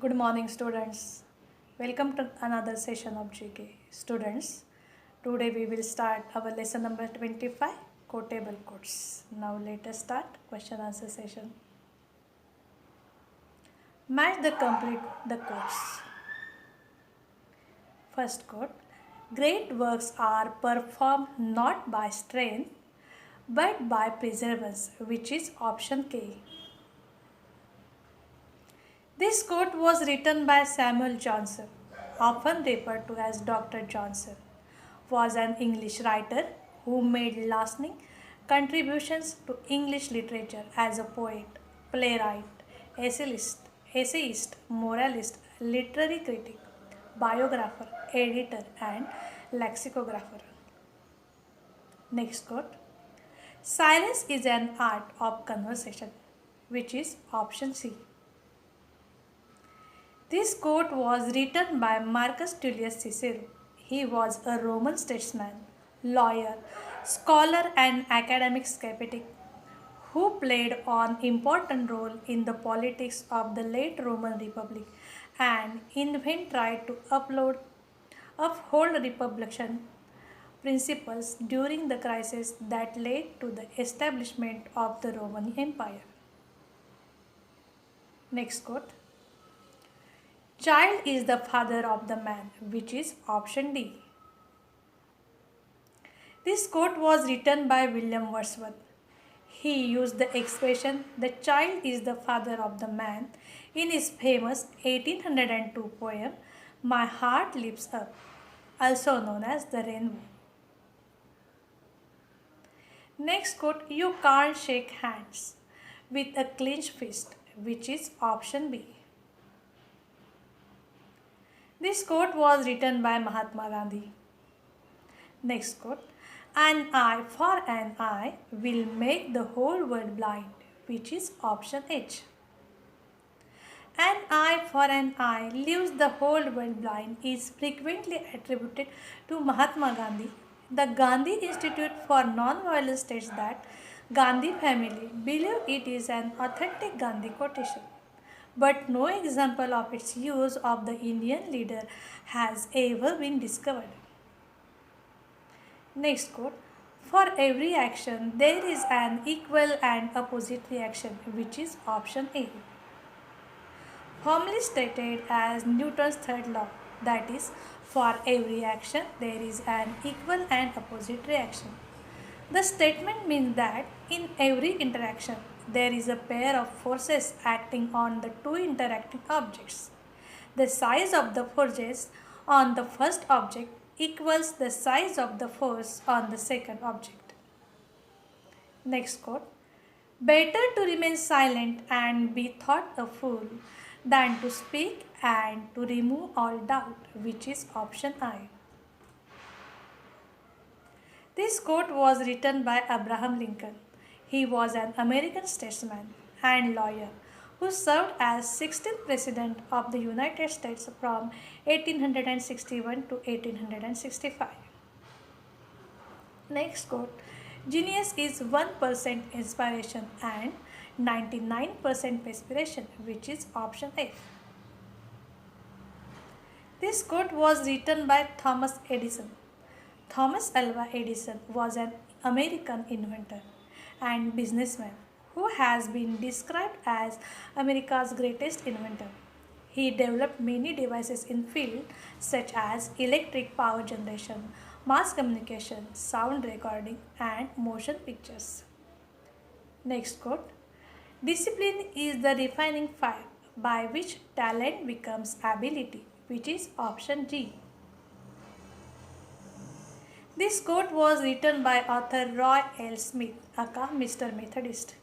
Good morning, students. Welcome to another session of GK. Students, today we will start our lesson number 25, quotable quotes. Now let us start question answer session. Match the complete the quotes. First quote, great works are performed not by strength but by perseverance, which is option K. This quote was written by Samuel Johnson, often referred to as Dr. Johnson, was an English writer who made lasting contributions to English literature as a poet, playwright, essayist, moralist, literary critic, biographer, editor, and lexicographer. Next quote, silence is an art of conversation, which is option C. This quote was written by Marcus Tullius Cicero. He was a Roman statesman, lawyer, scholar, and academic skeptic who played an important role in the politics of the late Roman Republic and in vain tried to uphold republican principles during the crisis that led to the establishment of the Roman Empire. Next quote, child is the father of the man, which is option D. This quote was written by William Wordsworth. He used the expression, the child is the father of the man, in his famous 1802 poem, My Heart Lifts Up, also known as The Rainbow. Next quote, you can't shake hands with a clenched fist, which is option B. This quote was written by Mahatma Gandhi. Next quote, an eye for an eye will make the whole world blind, which is option H. An eye for an eye leaves the whole world blind is frequently attributed to Mahatma Gandhi. The Gandhi Institute for Non-Violence states that Gandhi family believe it is an authentic Gandhi quotation, but no example of its use of the Indian leader has ever been discovered. Next quote, for every action there is an equal and opposite reaction, which is option A. Formally stated as Newton's third law, that is, for every action there is an equal and opposite reaction. The statement means that in every interaction there is a pair of forces acting on the two interacting objects. The size of the forces on the first object equals the size of the force on the second object. Next quote, better to remain silent and be thought a fool than to speak and to remove all doubt, which is option I. This quote was written by Abraham Lincoln. He was an American statesman and lawyer who served as 16th President of the United States from 1861 to 1865. Next quote, genius is 1% inspiration and 99% perspiration, which is option F. This quote was written by Thomas Edison. Thomas Alva Edison was an American inventor and businessman who has been described as America's greatest inventor. He developed many devices in fields such as electric power generation, mass communication, sound recording, and motion pictures. Next quote, discipline is the refining fire by which talent becomes ability, which is option G. This quote was written by author Roy L. Smith, aka Mr. Methodist.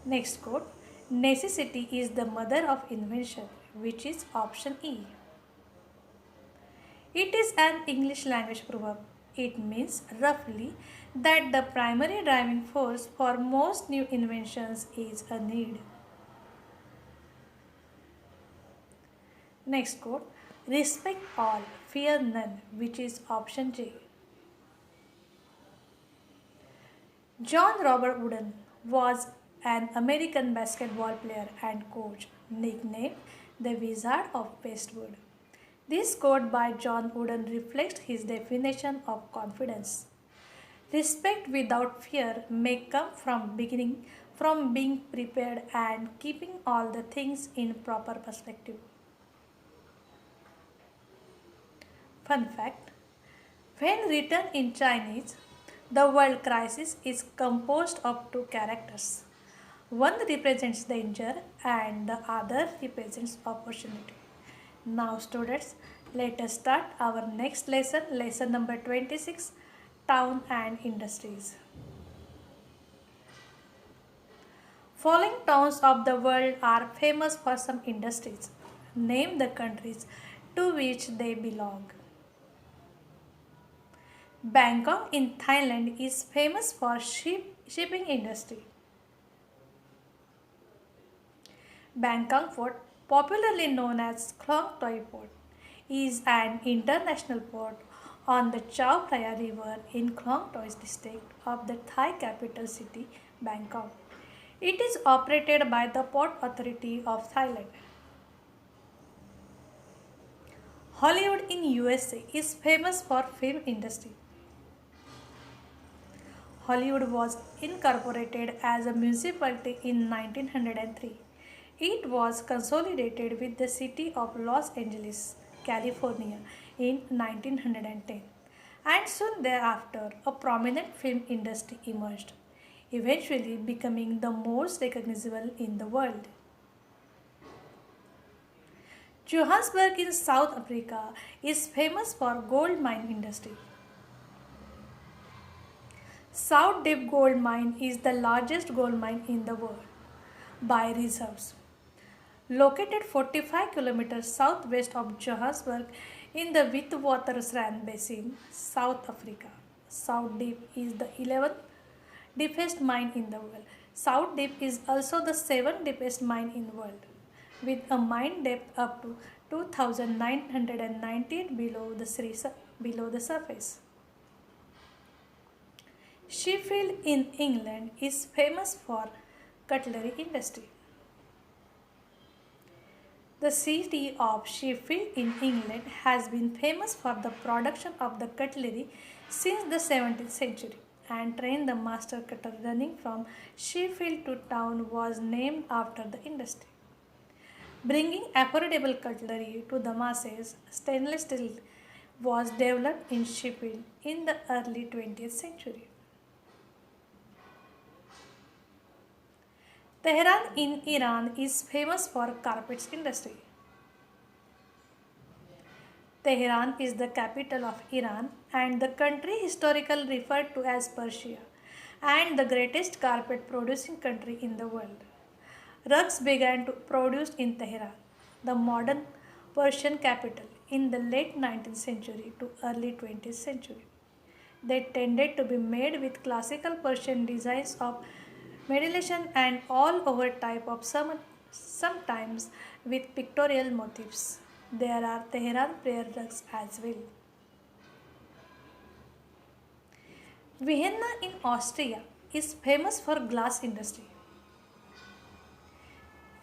Next quote, necessity is the mother of invention, which is option E. It is an English language proverb. It means roughly that the primary driving force for most new inventions is a need. Next quote, respect all, fear none, which is option J. John Robert Wooden was an American basketball player and coach nicknamed the Wizard of Westwood. This quote by John Wooden reflects his definition of confidence. Respect without fear may come from being prepared and keeping all the things in proper perspective. Fun fact: when written in Chinese, the word crisis is composed of two characters. One represents danger and the other represents opportunity. Now, students, let us start our next lesson, lesson number 26, Town and Industries. Following towns of the world are famous for some industries. Name the countries to which they belong. Bangkok in Thailand is famous for shipping industry. Bangkok Port, popularly known as Klong Toi Port, is an international port on the Chao Phraya River in Klong Toi district of the Thai capital city, Bangkok. It is operated by the Port Authority of Thailand. Hollywood in USA is famous for film industry. Hollywood was incorporated as a municipality in 1903. It was consolidated with the city of Los Angeles, California in 1910, and soon thereafter a prominent film industry emerged, eventually becoming the most recognizable in the world. Johannesburg in South Africa is famous for gold mine industry. South Deep Gold Mine is the largest gold mine in the world by reserves. Located 45 kilometers southwest of Johannesburg in the Witwatersrand Basin, South Africa. South Deep is the 11th deepest mine in the world. South Deep is also the 7th deepest mine in the world, with a mine depth up to 2,998 below the surface. Sheffield in England is famous for cutlery industry. The city of Sheffield in England has been famous for the production of the cutlery since the 17th century, and trained the master cutter running from Sheffield to town was named after the industry. Bringing affordable cutlery to the masses, stainless steel was developed in Sheffield in the early 20th century. Tehran in Iran is famous for carpets industry. Tehran is the capital of Iran and the country historically referred to as Persia and the greatest carpet producing country in the world. Rugs began to produce in Tehran, the modern Persian capital, in the late 19th century to early 20th century. They tended to be made with classical Persian designs of modulation and all over type of sometimes with pictorial motifs. There are Tehran prayer rugs as well. Vienna in Austria is famous for glass industry.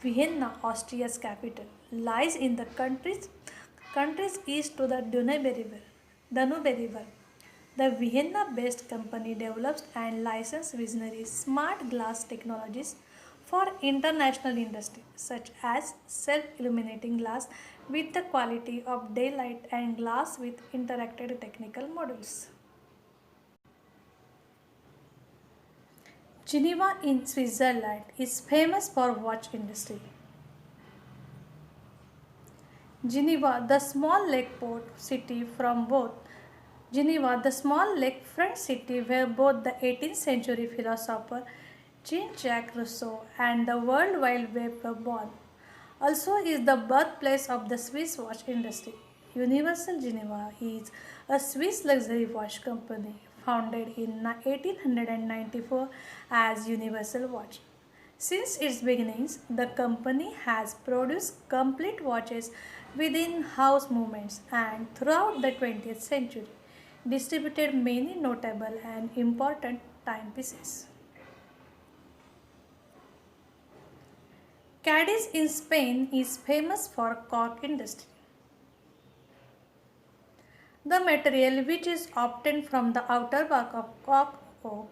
Vienna, Austria's capital, lies in the country's east to the Danube River. The Vienna-based company develops and licenses visionary smart glass technologies for international industry, such as self-illuminating glass with the quality of daylight and glass with interactive technical modules. Geneva in Switzerland is famous for watch industry. Geneva, the small lake port city from both Geneva, the small lakefront city where both the 18th century philosopher Jean-Jacques Rousseau and the World Wide Web were born, also is the birthplace of the Swiss watch industry. Universal Geneva is a Swiss luxury watch company founded in 1894 as Universal Watch. Since its beginnings, the company has produced complete watches within house movements and throughout the 20th century distributed many notable and important timepieces. Cadiz in Spain is famous for cork industry. The material which is obtained from the outer bark of cork oak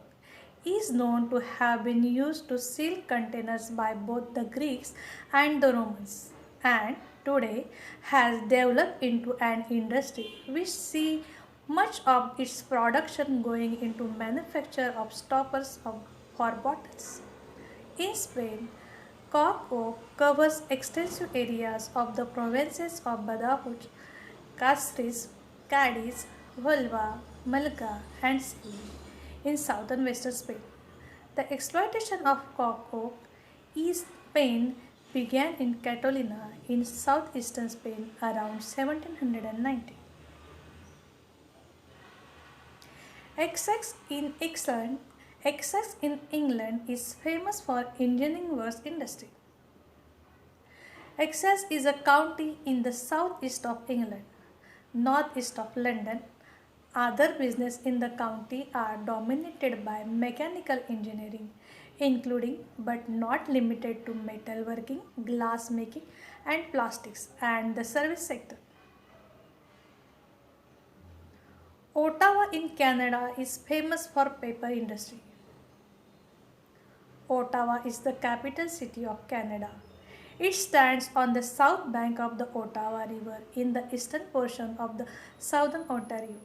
is known to have been used to seal containers by both the Greeks and the Romans, and today has developed into an industry which see much of its production going into manufacture of stoppers for bottles. In Spain, cork oak covers extensive areas of the provinces of Badajoz, Cáceres, Cádiz, Huelva, Malaga, and Seville in southern western Spain. The exploitation of cork oak in Spain began in Catalonia in southeastern Spain around 1790. Essex in England, Essex in England is famous for engineering works industry. Essex is a county in the southeast of England, northeast of London. Other business in the county are dominated by mechanical engineering, including but not limited to metalworking, glass making, and plastics, and the service sector. Ottawa in Canada is famous for paper industry. Ottawa is the capital city of Canada. It stands on the south bank of the Ottawa River in the eastern portion of the southern Ontario.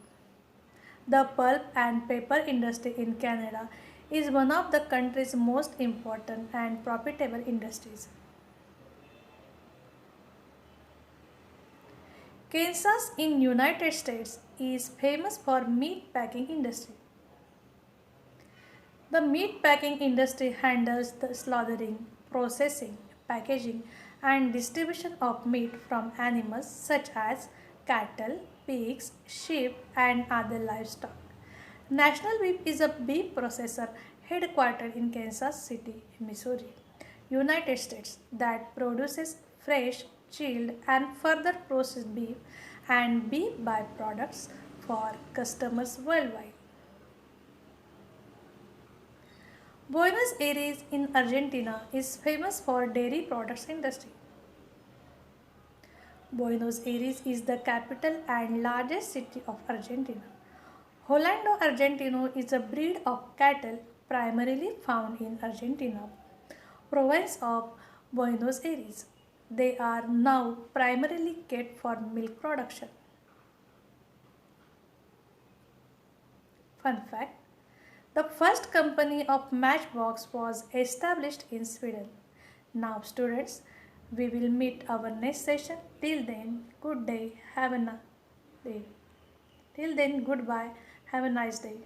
The pulp and paper industry in Canada is one of the country's most important and profitable industries. Kansas in United States is famous for meat packing industry. The meat packing industry handles the slaughtering, processing, packaging, and distribution of meat from animals such as cattle, pigs, sheep, and other livestock. National Beef is a beef processor headquartered in Kansas City, Missouri, United States, that produces fresh, chilled, and further processed beef and beef byproducts for customers worldwide. Buenos Aires in Argentina is famous for dairy products industry. Buenos Aires is the capital and largest city of Argentina. Holando Argentino is a breed of cattle primarily found in Argentina, province of Buenos Aires. They are now primarily kept for milk production. Fun fact: the first company of matchbox was established in Sweden. Now, students, we will meet our next session. Till then, good day. Have a nice day. Till then, goodbye. Have a nice day.